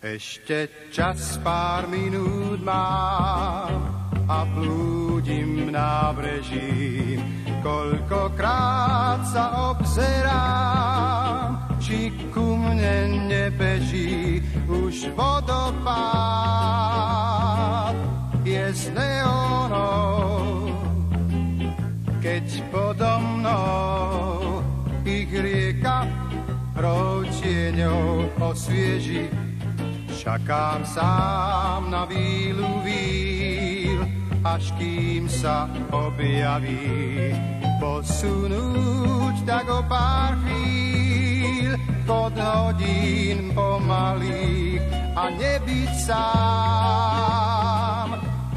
Ešte čas pár minút mám a blúdim nábrežím. Koľkokrát sa obzerám, či ku mne nebeží už vodopád. Je z neónov, keď podo mnou ich rieka roučieňou osvieži. Čakám sám na vílu víl, až kým sa objaví. Posunúť tak o pár chvíľ, od hodín pomalých a nebyť sám,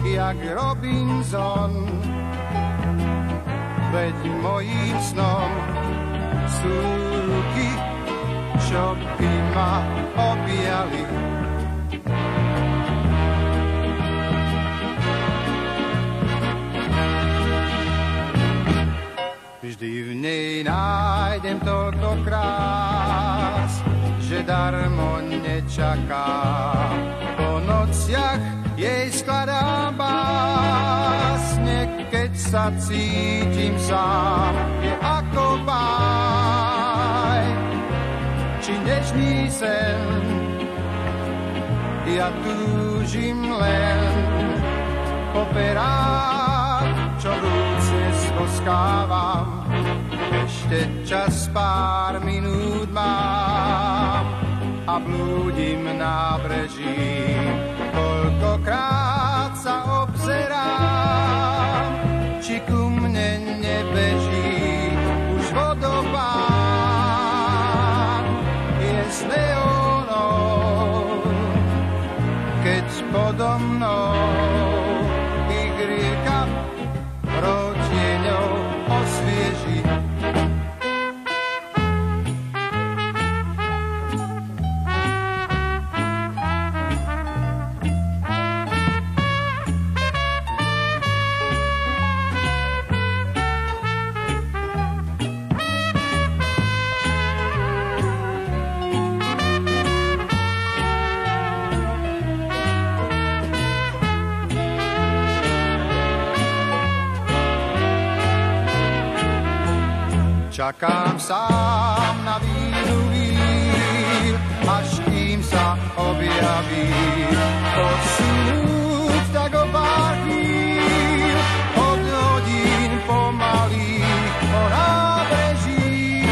jak Robinson. Veď mojím snom sú ruky, čo by ma objali. Vždy v nej nájdem toľko krás, že darmo nečakám. Po nociach jej skladám básne, keď sa cítim sám. Je ako báj, či nežný sen. Ja túžim len po perách, čo vrúcne skoskávam. Ešte čas pár minút mám a blúdim nábrežím. Koľkokrát sa obzerám, či ku mne nebeží už vodopád. Je z neónov, keď podo mnou ich rieka roučieňou osvieži. Čakám sám na víru víl, až kým sa objaví. Posunúť tak o pár chvíľ, od hodín pomalých po nábreží.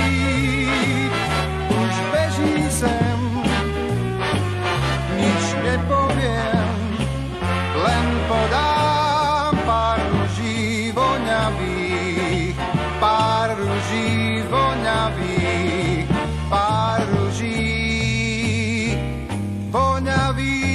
Už beží sem, nič nepoviem, len podám pár ruží voňavých, pár ruží voňavých, pár ruží voňavých.